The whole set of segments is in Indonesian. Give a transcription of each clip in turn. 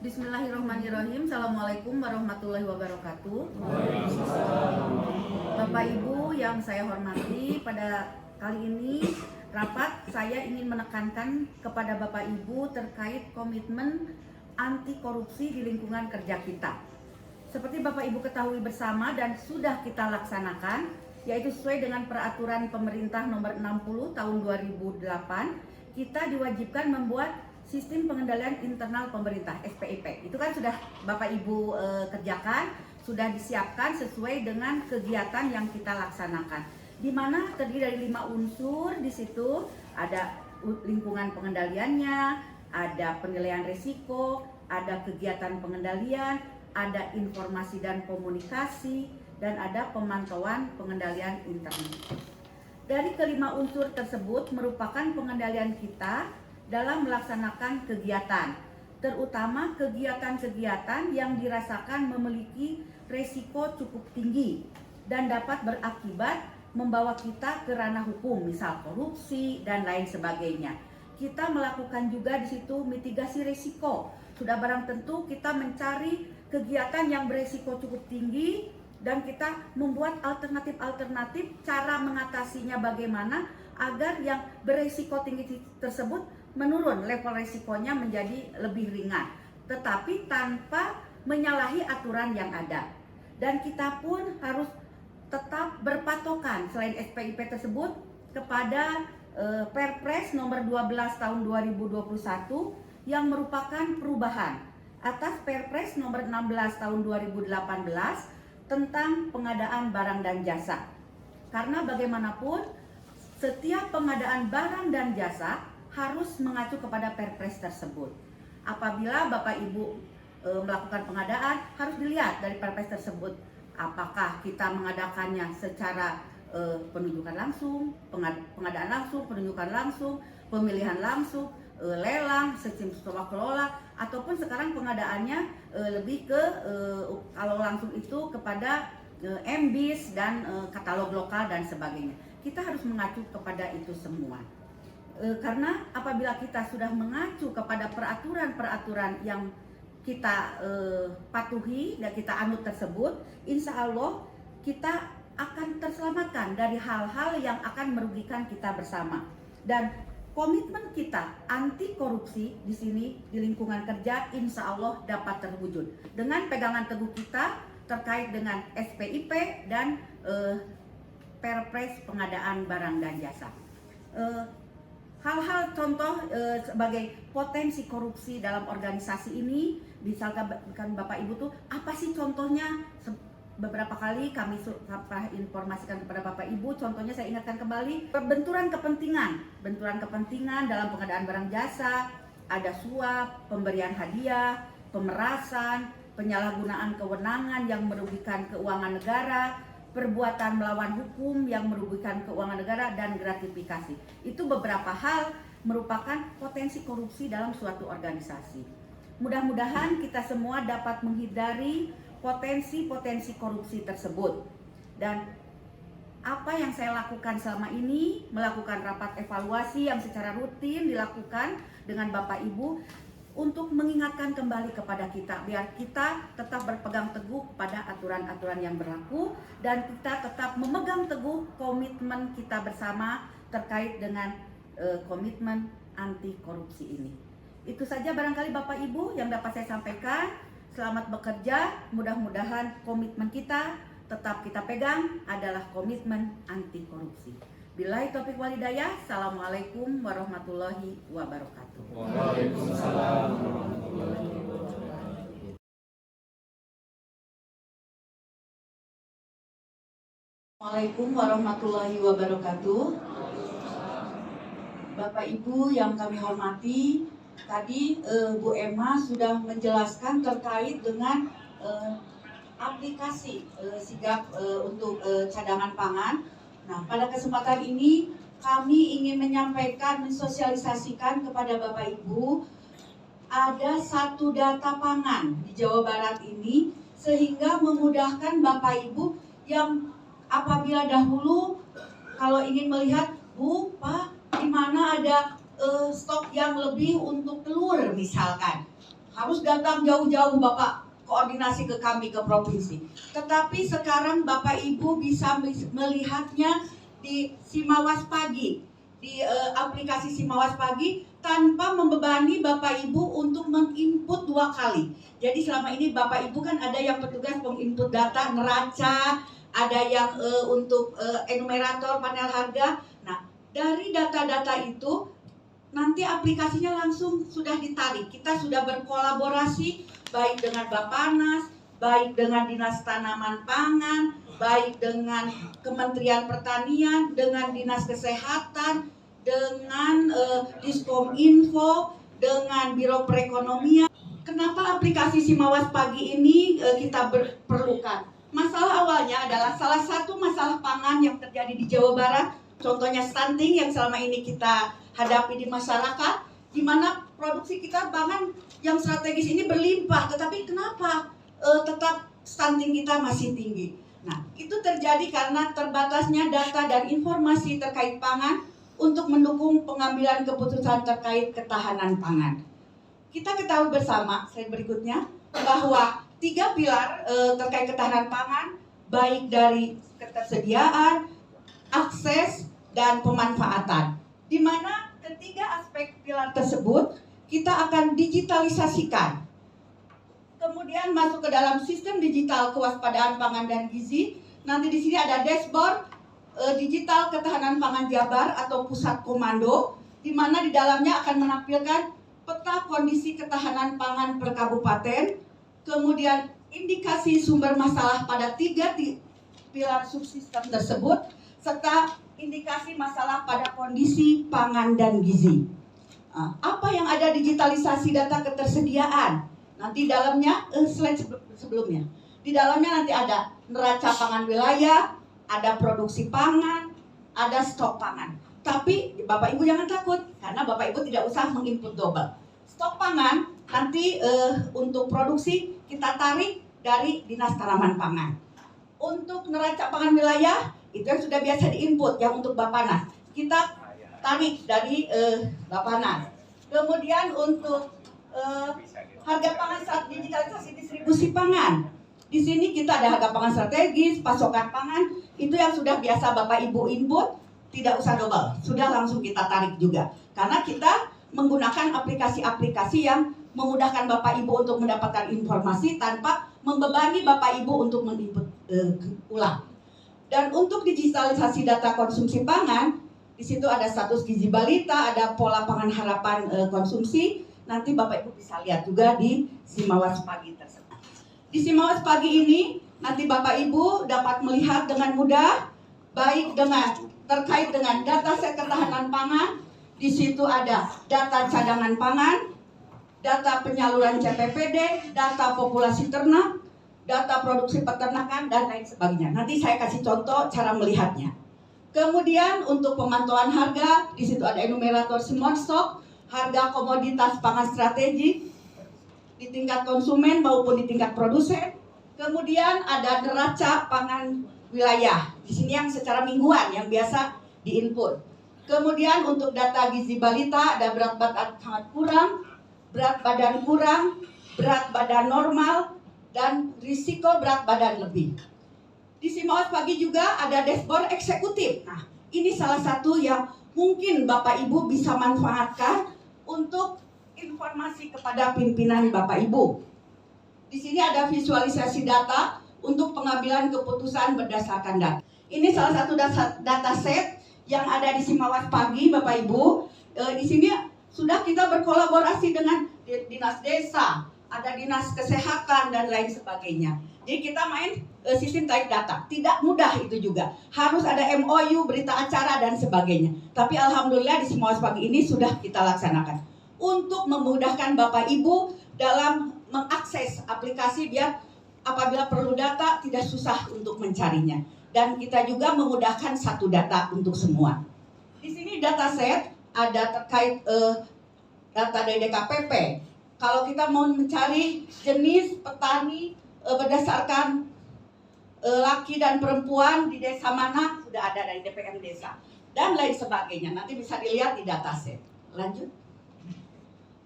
Bismillahirrahmanirrahim. Assalamualaikum warahmatullahi wabarakatuh. Bapak Ibu yang saya hormati, pada kali ini rapat saya ingin menekankan kepada Bapak Ibu terkait komitmen anti korupsi di lingkungan kerja kita. Seperti Bapak Ibu ketahui bersama dan sudah kita laksanakan, yaitu sesuai dengan peraturan pemerintah nomor 60 tahun 2008, kita diwajibkan membuat sistem pengendalian internal pemerintah (SPIP). Itu kan sudah Bapak Ibu kerjakan, sudah disiapkan sesuai dengan kegiatan yang kita laksanakan. Di mana terdiri dari 5 unsur. Di situ ada lingkungan pengendaliannya, ada penilaian risiko, ada kegiatan pengendalian, ada informasi dan komunikasi, dan ada pemantauan pengendalian internal. Dari kelima unsur tersebut merupakan pengendalian kita dalam melaksanakan kegiatan, terutama kegiatan-kegiatan yang dirasakan memiliki resiko cukup tinggi dan dapat berakibat membawa kita ke ranah hukum, misal korupsi dan lain sebagainya. Kita melakukan juga di situ mitigasi resiko. Sudah barang tentu kita mencari kegiatan yang beresiko cukup tinggi dan kita membuat alternatif-alternatif cara mengatasinya bagaimana agar yang beresiko tinggi tersebut menurun, level resikonya menjadi lebih ringan, tetapi tanpa menyalahi aturan yang ada. Dan kita pun harus tetap berpatokan selain SPIP tersebut kepada Perpres nomor 12 tahun 2021 yang merupakan perubahan atas Perpres nomor 16 tahun 2018 tentang pengadaan barang dan jasa. Karena bagaimanapun setiap pengadaan barang dan jasa harus mengacu kepada Perpres tersebut. Apabila Bapak Ibu melakukan pengadaan, harus dilihat dari Perpres tersebut. Apakah kita mengadakannya secara penunjukan langsung, pengadaan langsung, penunjukan langsung, pemilihan langsung, lelang, sistem swasta kelola, ataupun sekarang pengadaannya lebih ke kalau langsung itu kepada MBIS dan katalog lokal dan sebagainya. Kita harus mengacu kepada itu semua. Karena apabila kita sudah mengacu kepada peraturan-peraturan yang kita patuhi dan kita anut tersebut, insya Allah kita akan terselamatkan dari hal-hal yang akan merugikan kita bersama. Dan komitmen kita anti korupsi di sini di lingkungan kerja insya Allah dapat terwujud dengan pegangan teguh kita terkait dengan SPIP dan Perpres pengadaan barang dan jasa. Hal-hal contoh sebagai potensi korupsi dalam organisasi ini, misalkan Bapak Ibu tuh apa sih contohnya? Beberapa kali kami informasikan kepada Bapak Ibu, contohnya saya ingatkan kembali, benturan kepentingan dalam pengadaan barang jasa, ada suap, pemberian hadiah, pemerasan, penyalahgunaan kewenangan yang merugikan keuangan negara, perbuatan melawan hukum yang merugikan keuangan negara, dan gratifikasi. Itu beberapa hal merupakan potensi korupsi dalam suatu organisasi. Mudah-mudahan kita semua dapat menghindari potensi-potensi korupsi tersebut. Dan apa yang saya lakukan selama ini, melakukan rapat evaluasi yang secara rutin dilakukan dengan Bapak Ibu untuk mengingatkan kembali kepada kita, biar kita tetap berpegang teguh pada aturan-aturan yang berlaku dan kita tetap memegang teguh komitmen kita bersama terkait dengan komitmen anti korupsi ini. Itu saja barangkali Bapak Ibu yang dapat saya sampaikan. Selamat bekerja, mudah-mudahan komitmen kita tetap kita pegang adalah komitmen anti korupsi. Billahi taufiq wal hidayah. Assalamualaikum warahmatullahi wabarakatuh. Waalaikumsalam warahmatullahi wabarakatuh. Assalamualaikum warahmatullahi wabarakatuh. Bapak Ibu yang kami hormati, tadi Bu Emma sudah menjelaskan terkait dengan aplikasi sigap untuk cadangan pangan. Nah, pada kesempatan ini kami ingin menyampaikan, mensosialisasikan kepada Bapak Ibu ada satu data pangan di Jawa Barat ini, sehingga memudahkan Bapak Ibu yang apabila dahulu kalau ingin melihat, Bu, Pak, di mana ada stok yang lebih untuk telur misalkan. harus datang jauh-jauh Bapak koordinasi ke kami ke provinsi. Tetapi sekarang Bapak Ibu bisa melihatnya di Simawas Pagi, di aplikasi Simawas Pagi tanpa membebani Bapak Ibu untuk menginput 2 kali. Jadi selama ini Bapak Ibu kan ada yang petugas menginput data neraca, ada yang untuk enumerator panel harga. Nah, dari data-data itu nanti aplikasinya langsung sudah ditarik. Kita sudah berkolaborasi baik dengan Bappenas, baik dengan Dinas Tanaman Pangan, baik dengan Kementerian Pertanian, dengan Dinas Kesehatan, dengan Diskominfo, dengan Biro Perekonomian. Kenapa aplikasi Simawas Pagi ini kita perlukan? Masalah awalnya adalah salah satu masalah pangan yang terjadi di Jawa Barat, contohnya stunting yang selama ini kita hadapi di masyarakat, di mana produksi kita pangan yang strategis ini berlimpah, tetapi kenapa tetap stunting kita masih tinggi? Nah, itu terjadi karena terbatasnya data dan informasi terkait pangan untuk mendukung pengambilan keputusan terkait ketahanan pangan. Kita ketahui bersama, slide berikutnya, bahwa 3 pilar terkait ketahanan pangan, baik dari ketersediaan, akses, dan pemanfaatan. Di mana ketiga aspek pilar tersebut kita akan digitalisasikan. Kemudian masuk ke dalam sistem digital kewaspadaan pangan dan gizi. Nanti di sini ada dashboard digital ketahanan pangan Jabar atau pusat komando, di mana di dalamnya akan menampilkan peta kondisi ketahanan pangan per kabupaten, kemudian indikasi sumber masalah pada 3 pilar subsistem tersebut, serta indikasi masalah pada kondisi pangan dan gizi. Apa yang ada digitalisasi data ketersediaan? Nanti dalamnya, slide sebelumnya. Di dalamnya nanti ada neraca pangan wilayah, ada produksi pangan, ada stok pangan. Tapi Bapak Ibu jangan takut, karena Bapak Ibu tidak usah menginput double. Stok pangan nanti untuk produksi kita tarik dari Dinas Tanaman Pangan. Untuk neraca pangan wilayah, itu yang sudah biasa diinput, yang untuk Bappenas kita tarik dari Bappenas. Kemudian untuk harga pangan saat digitalisasi distribusi pangan, di sini kita ada harga pangan strategis, pasokan pangan, itu yang sudah biasa Bapak Ibu input, tidak usah double, sudah langsung kita tarik juga. Karena kita menggunakan aplikasi-aplikasi yang memudahkan Bapak Ibu untuk mendapatkan informasi tanpa membebani Bapak Ibu untuk menginput ulang. Dan untuk digitalisasi data konsumsi pangan, di situ ada status gizi balita, ada pola pangan harapan konsumsi. Nanti Bapak Ibu bisa lihat juga di Simawas Pagi tersebut. Di Simawas Pagi ini nanti Bapak Ibu dapat melihat dengan mudah, baik dengan terkait dengan data set ketahanan pangan. Di situ ada data cadangan pangan, data penyaluran CPPD, data populasi ternak, data produksi peternakan, dan lain sebagainya. Nanti saya kasih contoh cara melihatnya. Kemudian untuk pemantauan harga, di situ ada enumerator smart stock, harga komoditas pangan strategik di tingkat konsumen maupun di tingkat produsen. Kemudian ada neraca pangan wilayah. Di sini yang secara mingguan yang biasa diinput. Kemudian untuk data gizi balita ada berat badan sangat kurang, berat badan kurang, berat badan normal, dan risiko berat badan lebih. Di Simawas Pagi juga ada dashboard eksekutif. Nah, ini salah satu yang mungkin Bapak Ibu bisa manfaatkan untuk informasi kepada pimpinan Bapak Ibu. Di sini ada visualisasi data untuk pengambilan keputusan berdasarkan data. Ini salah satu data set yang ada di Simawas Pagi, Bapak Ibu. Di sini sudah kita berkolaborasi dengan Dinas Desa, ada Dinas Kesehatan, dan lain sebagainya. Jadi kita main sistem tarik data. Tidak mudah itu juga. Harus ada MOU, berita acara, dan sebagainya. Tapi alhamdulillah di Simawas Pagi ini sudah kita laksanakan. Untuk memudahkan Bapak Ibu dalam mengakses aplikasi biar apabila perlu data tidak susah untuk mencarinya. Dan kita juga memudahkan satu data untuk semua. Di sini data set ada terkait data dari DKPP. Kalau kita mau mencari jenis petani berdasarkan laki dan perempuan di desa mana, sudah ada dari DPM desa dan lain sebagainya. Nanti bisa dilihat di data set. Lanjut.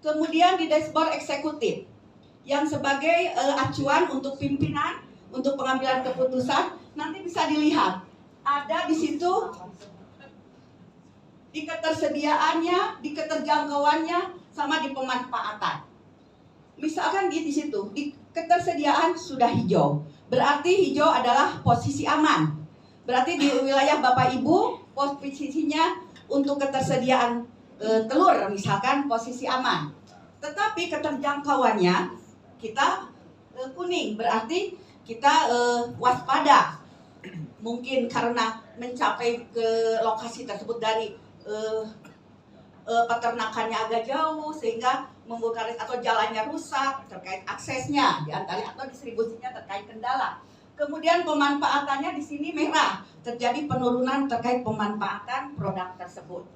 Kemudian di dashboard eksekutif. yang sebagai acuan untuk pimpinan, untuk pengambilan keputusan. Nanti bisa dilihat ada di situ di ketersediaannya, di keterjangkauannya, sama di pemanfaatan. Misalkan di situ di ketersediaan sudah hijau, berarti hijau adalah posisi aman. Berarti di wilayah Bapak Ibu posisinya untuk ketersediaan telur misalkan posisi aman. Tetapi keterjangkauannya kita kuning, berarti kita waspada. Mungkin karena mencapai ke lokasi tersebut dari peternakannya agak jauh sehingga membuka atau jalannya rusak terkait aksesnya diantara atau distribusinya terkait kendala. Kemudian pemanfaatannya di sini merah, terjadi penurunan terkait pemanfaatan produk tersebut.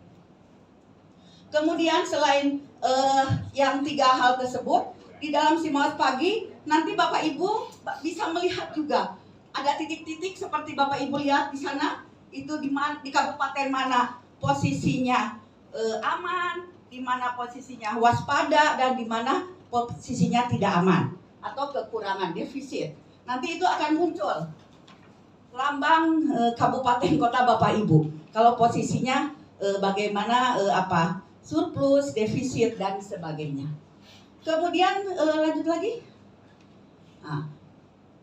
Kemudian selain yang 3 hal tersebut, di dalam Simawas Pagi nanti Bapak Ibu bisa melihat juga ada titik-titik seperti Bapak Ibu lihat di sana, itu di kabupaten mana posisinya aman, di mana posisinya waspada, dan di mana posisinya tidak aman atau kekurangan defisit. Nanti itu akan muncul lambang kabupaten kota Bapak Ibu. Kalau posisinya bagaimana surplus, defisit dan sebagainya. Kemudian lanjut lagi. Nah,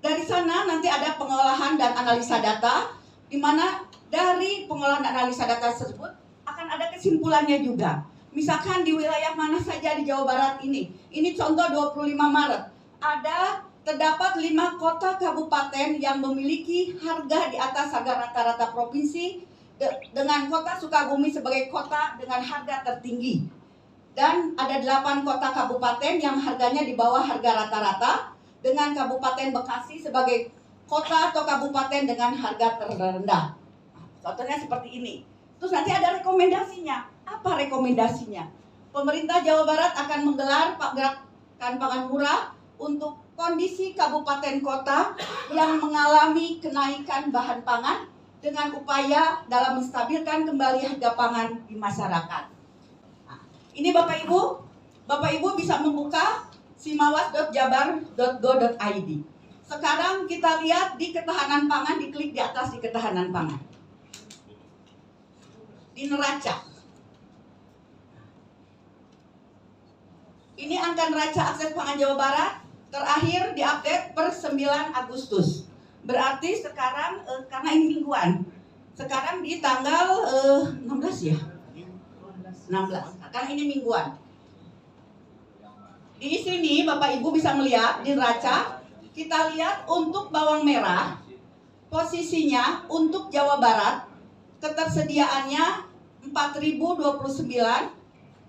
dari sana nanti ada pengolahan dan analisa data, di mana dari pengolahan dan analisa data tersebut akan ada kesimpulannya juga. Misalkan di wilayah mana saja di Jawa Barat ini contoh 25 Maret, terdapat 5 kota kabupaten yang memiliki harga di atas harga rata-rata provinsi, dengan kota Sukabumi sebagai kota dengan harga tertinggi. Dan ada 8 kota kabupaten yang harganya di bawah harga rata-rata, dengan Kabupaten Bekasi sebagai kota atau kabupaten dengan harga terendah. Contohnya seperti ini. Terus nanti ada rekomendasinya. Apa rekomendasinya? Pemerintah Jawa Barat akan menggelar gerakan pangan murah untuk kondisi kabupaten kota yang mengalami kenaikan bahan pangan dengan upaya dalam menstabilkan kembali harga pangan di masyarakat. Nah, ini Bapak Ibu bisa membuka simawas.jabar.go.id. Sekarang kita lihat di ketahanan pangan, diklik di atas di ketahanan pangan. Di neraca. Ini angka neraca akses pangan Jawa Barat terakhir diupdate per 9 Agustus. Berarti sekarang karena ini mingguan. Sekarang di tanggal 16 ya? 16. Karena ini mingguan. Di sini Bapak Ibu bisa melihat di neraca, kita lihat untuk bawang merah posisinya untuk Jawa Barat ketersediaannya 4.029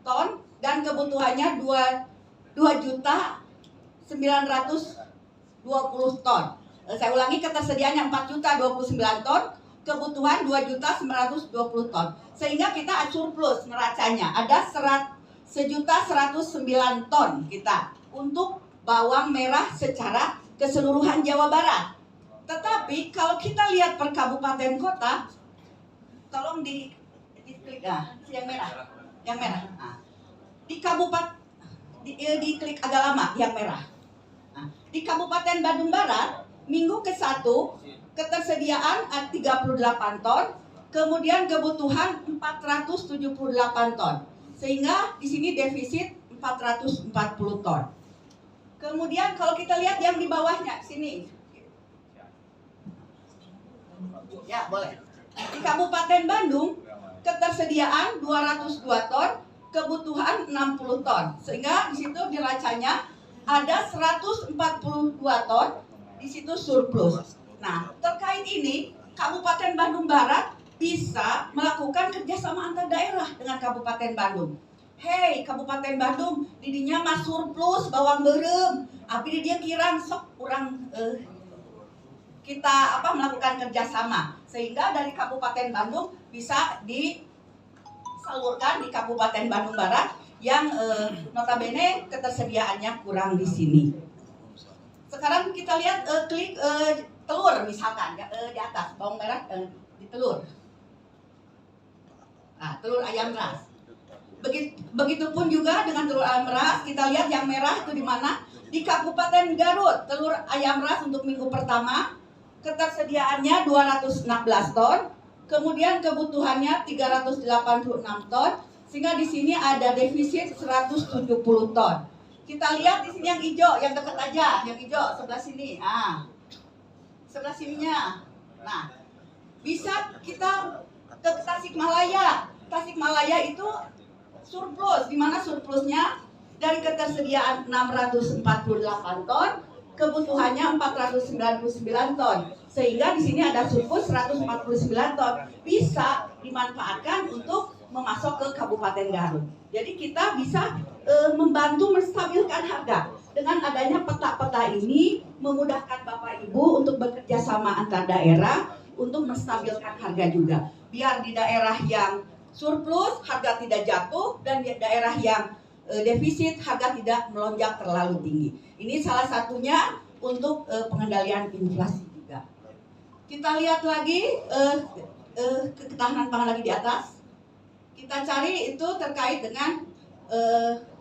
ton dan kebutuhannya 2.920 ton. Saya ulangi, ketersediaannya 4.029 ton, kebutuhan 2.920 ton. Sehingga kita surplus neracanya ada 1.109 ton kita untuk bawang merah secara keseluruhan Jawa Barat. Tetapi kalau kita lihat per kabupaten kota, tolong diklik yang merah. Nah, di kabupaten diklik agak lama yang merah. Nah, di Kabupaten Bandung Barat minggu ke-1 ketersediaan 38 ton, kemudian kebutuhan 478 ton. Sehingga di sini defisit 440 ton. Kemudian kalau kita lihat yang di bawahnya sini. Ya, boleh. Di Kabupaten Bandung ketersediaan 202 ton, kebutuhan 60 ton. Sehingga di situ neracanya ada 142 ton, di situ surplus. Nah, terkait ini Kabupaten Bandung Barat bisa melakukan kerjasama antar daerah dengan Kabupaten Bandung. Hei, Kabupaten Bandung, didinya mah surplus bawang berem, tapi dia kirang sok kurang kita melakukan kerjasama sehingga dari Kabupaten Bandung bisa disalurkan di Kabupaten Bandung Barat yang notabene ketersediaannya kurang di sini. Sekarang kita lihat klik telur misalkan di atas bawang merah di telur. Nah, telur ayam ras. Begitupun juga dengan telur ayam ras, kita lihat yang merah itu di mana Di Kabupaten Garut, telur ayam ras untuk minggu pertama ketersediaannya 216 ton, kemudian kebutuhannya 386 ton, sehingga di sini ada defisit 170 ton. Kita lihat di sini yang hijau, yang dekat aja, yang hijau sebelah sini. Sebelah sininya. Nah, bisa kita ke Tasikmalaya. Tasikmalaya itu surplus, di mana surplusnya dari ketersediaan 648 ton, kebutuhannya 499 ton. Sehingga di sini ada surplus 149 ton. Bisa dimanfaatkan untuk memasok ke Kabupaten Garut. Jadi kita bisa membantu menstabilkan harga. Dengan adanya peta-peta ini memudahkan Bapak Ibu untuk bekerja sama antar daerah untuk menstabilkan harga juga. Biar di daerah yang surplus harga tidak jatuh, dan di daerah yang defisit harga tidak melonjak terlalu tinggi. Ini salah satunya untuk pengendalian inflasi juga. Kita lihat lagi ketahanan pangan lagi di atas. Kita cari itu terkait dengan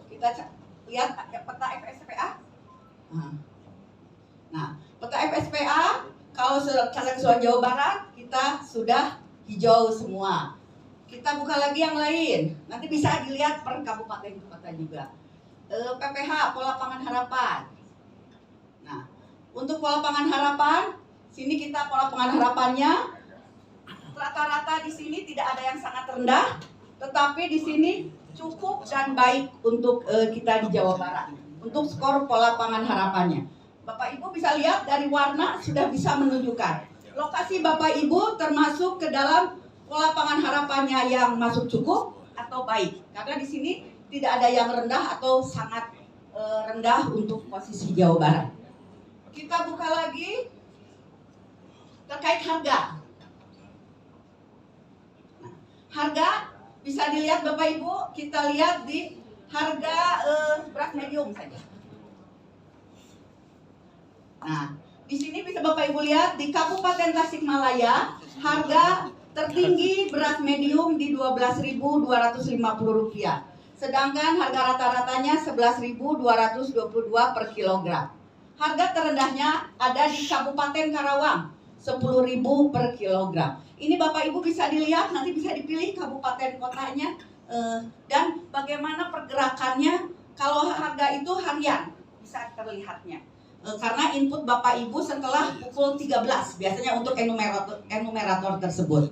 kita lihat peta FSPA. Nah, peta FSPA kalau secara keseluruhan Jawa Barat kita sudah hijau semua. Kita buka lagi yang lain. Nanti bisa dilihat per kabupaten kota juga. PPH, Pola Pangan Harapan. Nah, untuk Pola Pangan Harapan, sini kita pola pangan harapannya rata-rata di sini tidak ada yang sangat rendah, tetapi di sini cukup dan baik untuk kita di Jawa Barat. Untuk skor pola pangan harapannya, Bapak Ibu bisa lihat dari warna sudah bisa menunjukkan lokasi Bapak Ibu termasuk ke dalam pola pangan harapannya yang masuk cukup atau baik. Karena di sini tidak ada yang rendah atau sangat rendah untuk posisi Jawa Barat. Kita buka lagi terkait harga. Nah, harga bisa dilihat Bapak Ibu, kita lihat di harga beras medium saja. Nah, di sini bisa Bapak Ibu lihat di Kabupaten Tasikmalaya harga tertinggi beras medium di Rp12.250. Sedangkan harga rata-ratanya Rp11.222 per kilogram. Harga terendahnya ada di Kabupaten Karawang, Rp10.000 per kilogram. Ini Bapak Ibu bisa dilihat, nanti bisa dipilih kabupaten kotanya dan bagaimana pergerakannya. Kalau harga itu harian bisa terlihatnya. Karena input Bapak Ibu setelah pukul 13 biasanya untuk enumerator tersebut.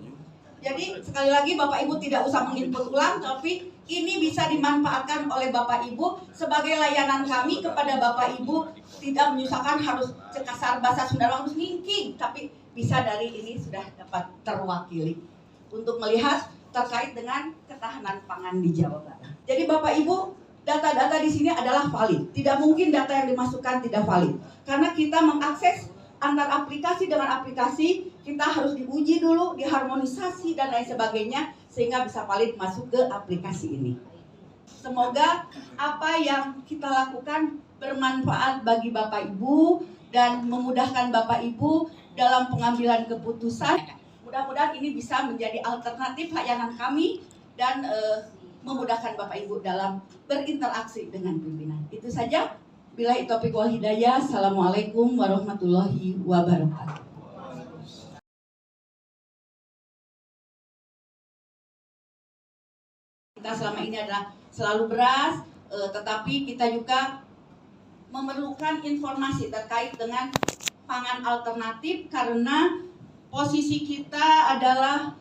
Jadi sekali lagi Bapak Ibu tidak usah menginput ulang, tapi ini bisa dimanfaatkan oleh Bapak Ibu sebagai layanan kami kepada Bapak Ibu, tidak menyusahkan harus cekasar bahasa Sunda harus ngingking, tapi bisa dari ini sudah dapat terwakili untuk melihat terkait dengan ketahanan pangan di Jawa Barat. Jadi Bapak Ibu, data-data di sini adalah valid. Tidak mungkin data yang dimasukkan tidak valid. Karena kita mengakses antar aplikasi dengan aplikasi, kita harus diuji dulu, diharmonisasi dan lain sebagainya sehingga bisa valid masuk ke aplikasi ini. Semoga apa yang kita lakukan bermanfaat bagi Bapak Ibu dan memudahkan Bapak Ibu dalam pengambilan keputusan. Mudah-mudahan ini bisa menjadi alternatif layanan kami dan memudahkan Bapak Ibu dalam berinteraksi dengan pimpinan. Itu saja. Billahi taufiq wal hidayah. Assalamualaikum warahmatullahi wabarakatuh. Kita selama ini adalah selalu beras, tetapi kita juga memerlukan informasi terkait dengan pangan alternatif karena posisi kita adalah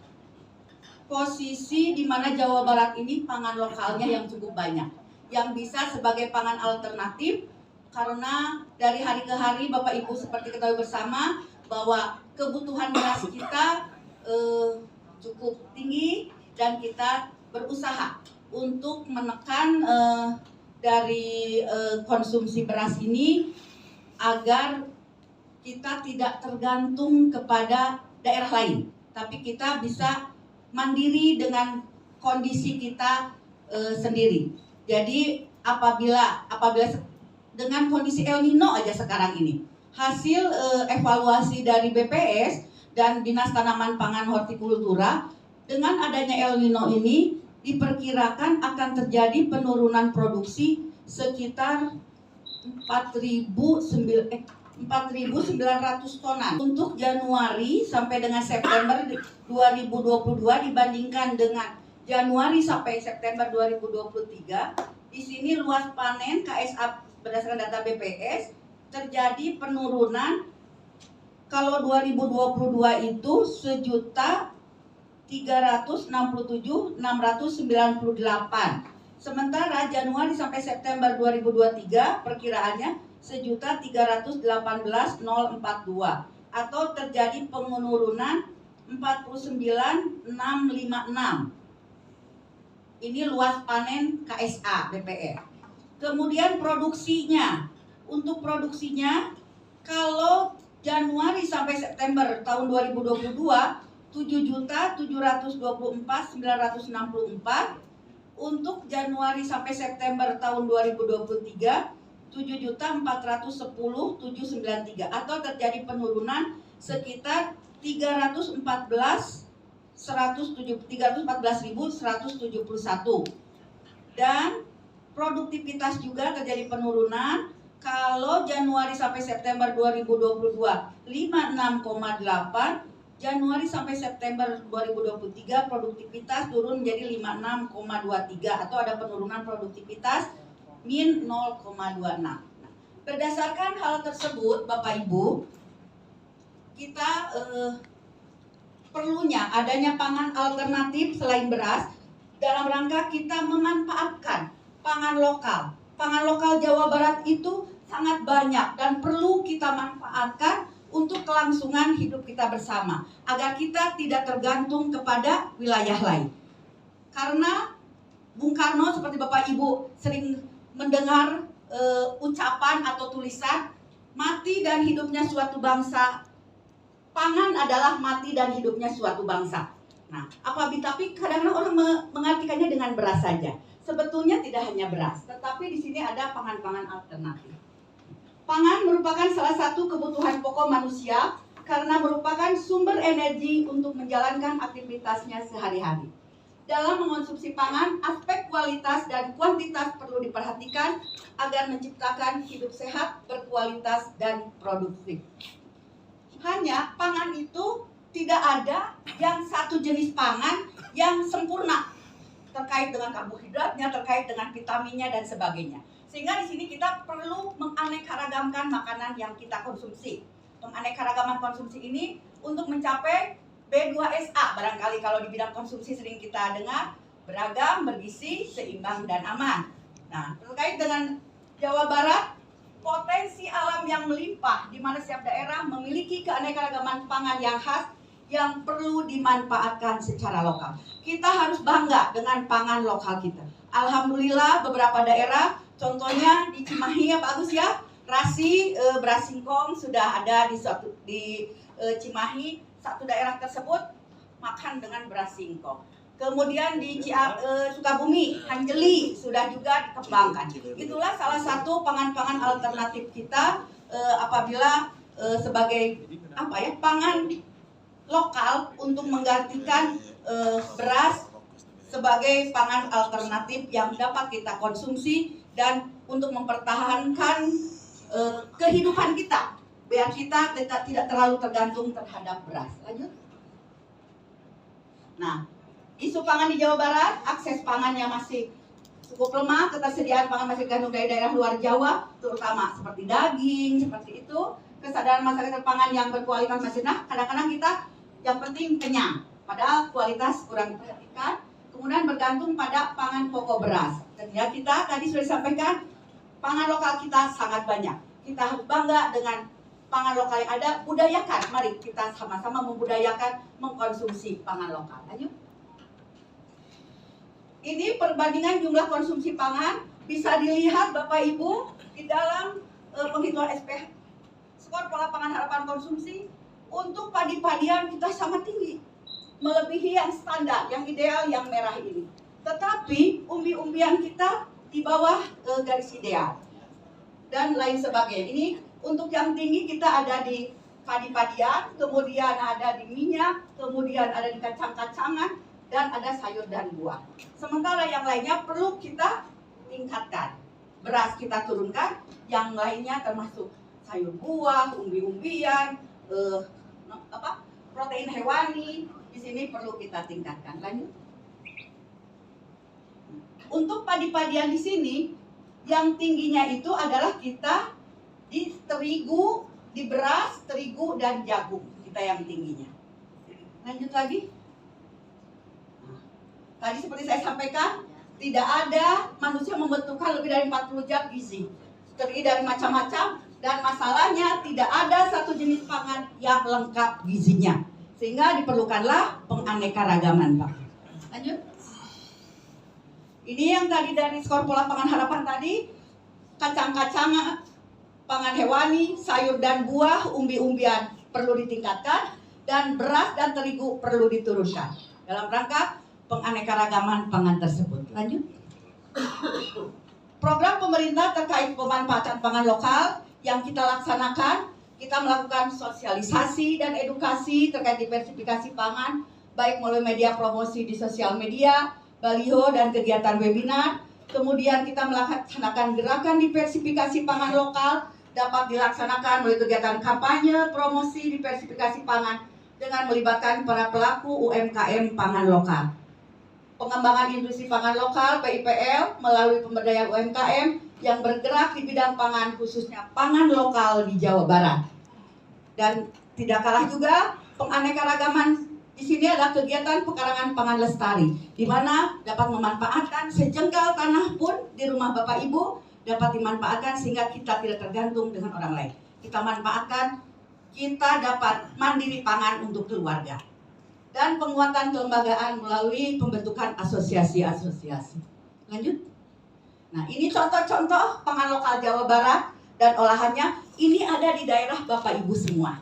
posisi di mana Jawa Barat ini pangan lokalnya yang cukup banyak, yang bisa sebagai pangan alternatif karena dari hari ke hari Bapak Ibu seperti ketahui bersama bahwa kebutuhan beras kita cukup tinggi dan kita berusaha untuk menekan dari konsumsi beras ini agar kita tidak tergantung kepada daerah lain, tapi kita bisa mandiri dengan kondisi kita sendiri. Jadi apabila dengan kondisi El Nino aja sekarang ini, hasil evaluasi dari BPS dan Dinas Tanaman Pangan Hortikultura, dengan adanya El Nino ini diperkirakan akan terjadi penurunan produksi sekitar 0,5 4.900 tonan. Untuk Januari sampai dengan September 2022 dibandingkan dengan Januari sampai September 2023, di sini luas panen KSA berdasarkan data BPS terjadi penurunan. Kalau 2022 itu 1.367.698. Sementara Januari sampai September 2023 perkiraannya 1.318.042 atau terjadi penurunan 49.656. Ini luas panen KSA BPR. Kemudian produksinya. Untuk produksinya kalau Januari sampai September tahun 2022 7.724.964. Untuk Januari sampai September tahun 2023 7.410.793 atau terjadi penurunan sekitar 314.171 dan produktivitas juga terjadi penurunan. Kalau Januari sampai September 2022 56,8, Januari sampai September 2023 produktivitas turun menjadi 56,23 atau ada penurunan produktivitas min 0,26. Berdasarkan hal tersebut, Bapak Ibu, kita perlunya adanya pangan alternatif selain beras dalam rangka kita memanfaatkan pangan lokal. Pangan lokal Jawa Barat itu sangat banyak dan perlu kita manfaatkan untuk kelangsungan hidup kita bersama agar kita tidak tergantung kepada wilayah lain. Karena Bung Karno seperti Bapak Ibu sering mendengar ucapan atau tulisan mati dan hidupnya suatu bangsa. Pangan adalah mati dan hidupnya suatu bangsa. Nah, tapi kadang-kadang orang mengartikannya dengan beras saja. Sebetulnya tidak hanya beras, tetapi di sini ada pangan-pangan alternatif. Pangan merupakan salah satu kebutuhan pokok manusia karena merupakan sumber energi untuk menjalankan aktivitasnya sehari-hari. Dalam mengonsumsi pangan, aspek kualitas dan kuantitas perlu diperhatikan agar menciptakan hidup sehat, berkualitas, dan produktif. Hanya pangan itu tidak ada yang satu jenis pangan yang sempurna terkait dengan karbohidratnya, terkait dengan vitaminnya dan sebagainya. Sehingga di sini kita perlu menganeka-ragamkan makanan yang kita konsumsi. Menganeka-ragaman konsumsi ini untuk mencapai B2SA. Barangkali kalau di bidang konsumsi sering kita dengar beragam, bergizi, seimbang dan aman. Nah, terkait dengan Jawa Barat, potensi alam yang melimpah di mana setiap daerah memiliki keanekaragaman pangan yang khas yang perlu dimanfaatkan secara lokal. Kita harus bangga dengan pangan lokal kita. Alhamdulillah beberapa daerah, contohnya di Cimahi ya Pak Agus ya, rasi beras singkong sudah ada di Cimahi, satu daerah tersebut makan dengan beras singkong. Kemudian di Sukabumi, Anjeli sudah juga dikembangkan. Itulah salah satu pangan-pangan alternatif kita apabila sebagai pangan lokal untuk menggantikan beras sebagai pangan alternatif yang dapat kita konsumsi dan untuk mempertahankan kehidupan kita biar kita tidak terlalu tergantung terhadap beras. Lanjut. Nah, isu pangan di Jawa Barat, akses pangannya masih cukup lemah, ketersediaan pangan masih tergantung dari daerah luar Jawa, terutama seperti daging, seperti itu. Kesadaran masyarakat pangan yang berkualitas masih kadang-kadang kita yang penting kenyang, padahal kualitas kurang diperhatikan. Kemudian bergantung pada pangan pokok beras. Dan ya kita tadi sudah disampaikan, pangan lokal kita sangat banyak. Kita harus bangga dengan pangan lokal yang ada, budayakan. Mari kita sama-sama membudayakan mengkonsumsi pangan lokal. Lanjut. Ini perbandingan jumlah konsumsi pangan bisa dilihat Bapak Ibu di dalam penghitungan SPH, skor pola pangan harapan konsumsi. Untuk padi-padian kita sangat tinggi, melebihi yang standar, yang ideal, yang merah ini. Tetapi umbi-umbian kita di bawah garis ideal dan lain sebagainya. Ini untuk yang tinggi kita ada di padi-padian, kemudian ada di minyak, kemudian ada di kacang-kacangan, dan ada sayur dan buah. Sementara yang lainnya perlu kita tingkatkan. beras kita turunkan, yang lainnya termasuk sayur buah, umbi-umbian, protein hewani, di sini perlu kita tingkatkan. Lanjut. Untuk padi-padian di sini, yang tingginya itu adalah kita di terigu, di beras, terigu, dan jagung. Kita yang tingginya. Lanjut lagi. Tadi seperti saya sampaikan, tidak ada manusia membutuhkan lebih dari 40 zat gizi. Terdiri dari macam-macam, dan masalahnya tidak ada satu jenis pangan yang lengkap gizinya. Sehingga diperlukanlah penganekaragaman, Pak. Lanjut. Ini yang tadi dari skor pola pangan harapan tadi, kacang-kacangan, pangan hewani, sayur dan buah, umbi-umbian perlu ditingkatkan, dan beras dan terigu perlu diturunkan dalam rangka penganekaragaman pangan tersebut. Lanjut. Program pemerintah terkait pemanfaatan pangan lokal yang kita laksanakan, kita melakukan sosialisasi dan edukasi terkait diversifikasi pangan, baik melalui media promosi di sosial media, baliho, dan kegiatan webinar. Kemudian kita melaksanakan gerakan diversifikasi pangan lokal dapat dilaksanakan melalui kegiatan kampanye, promosi diversifikasi pangan dengan melibatkan para pelaku UMKM pangan lokal. Pengembangan industri pangan lokal PIPL melalui pemberdayaan UMKM yang bergerak di bidang pangan, khususnya pangan lokal di Jawa Barat. Dan tidak kalah juga penganekaragaman di sini adalah kegiatan pekarangan pangan lestari, di mana dapat memanfaatkan sejengkal tanah pun di rumah Bapak Ibu dapat dimanfaatkan sehingga kita tidak tergantung dengan orang lain. Kita manfaatkan, kita dapat mandiri pangan untuk keluarga. Dan penguatan kelembagaan melalui pembentukan asosiasi-asosiasi. Lanjut. Nah, ini contoh-contoh pangan lokal Jawa Barat dan olahannya. Ini ada di daerah Bapak Ibu semua.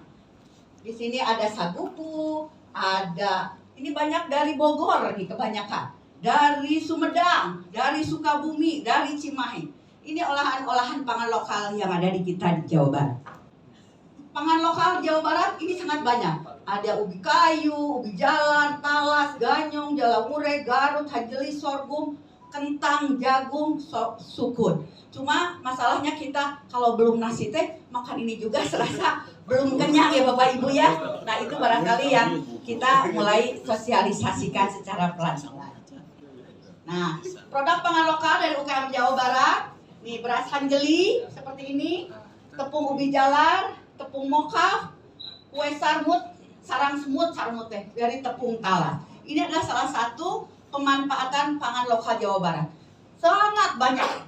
Di sini ada sagupu, ada ini banyak dari Bogor nih kebanyakan, dari Sumedang, dari Sukabumi, dari Cimahi. Ini olahan-olahan pangan lokal yang ada di kita di Jawa Barat. Pangan lokal Jawa Barat ini sangat banyak. Ada ubi kayu, ubi jalar, talas, ganyong, jalamure, garut, hanjeli, sorghum, kentang, jagung, sukun. Cuma masalahnya kita kalau belum nasi teh makan ini juga serasa belum kenyang ya Bapak Ibu ya. Nah itu barangkali yang kita mulai sosialisasikan secara pelan-pelan. Nah produk pangan lokal dari UKM Jawa Barat, nih beras hanjeli seperti ini, tepung ubi jalar, tepung mokaf, kue sarmut, sarang semut teh dari tepung talas. Ini adalah salah satu pemanfaatan pangan lokal Jawa Barat. Sangat banyak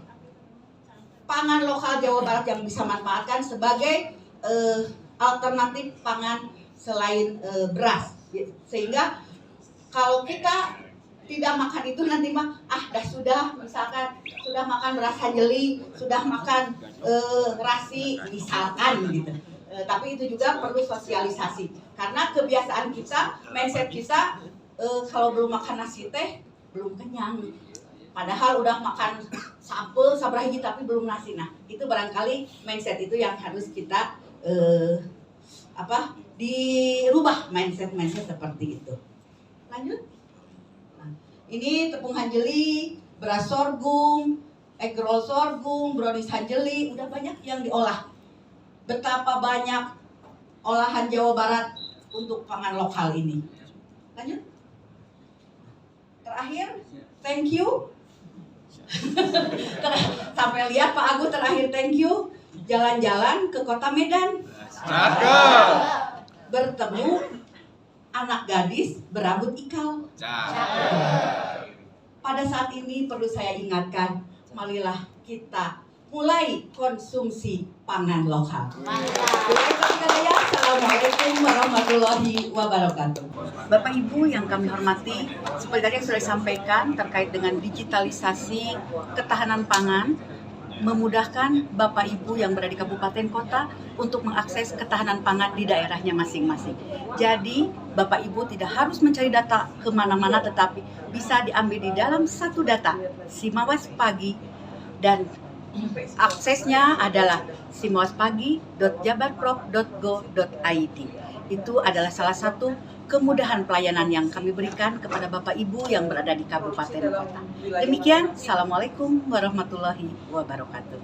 pangan lokal Jawa Barat yang bisa manfaatkan sebagai alternatif pangan selain beras. Sehingga kalau kita tidak makan itu nanti mah sudah misalkan sudah makan beras hanjeli, sudah makan rasi misalkan gitu. Tapi itu juga perlu sosialisasi karena kebiasaan kita, mindset kita kalau belum makan nasi teh belum kenyang. Padahal udah makan sampel sabrahiji tapi belum nasi. Nah, itu barangkali mindset itu yang harus kita dirubah mindset seperti itu. Lanjut. Nah, ini tepung hanjeli, beras sorghum, egg roll sorghum, brownies hanjeli, udah banyak yang diolah. Betapa banyak olahan Jawa Barat untuk pangan lokal ini. Lanjut. Terakhir, thank you. Sampai lihat Pak Agus terakhir thank you. Jalan-jalan ke kota Medan. Cakep. Bertemu anak gadis berambut ikal. Cakep. Pada saat ini perlu saya ingatkan, marilah kita mulai konsumsi pangan lokal. Assalamualaikum warahmatullahi wabarakatuh. Bapak Ibu yang kami hormati, seperti tadi yang sudah disampaikan terkait dengan digitalisasi ketahanan pangan, memudahkan Bapak Ibu yang berada di kabupaten kota untuk mengakses ketahanan pangan di daerahnya masing-masing. Jadi Bapak Ibu tidak harus mencari data kemana-mana, tetapi bisa diambil di dalam satu data, Simawes Pagi, dan aksesnya adalah simawaspagi.jabarprov.go.id. Itu adalah salah satu kemudahan pelayanan yang kami berikan kepada Bapak Ibu yang berada di kabupaten kota. Demikian, Assalamualaikum warahmatullahi wabarakatuh.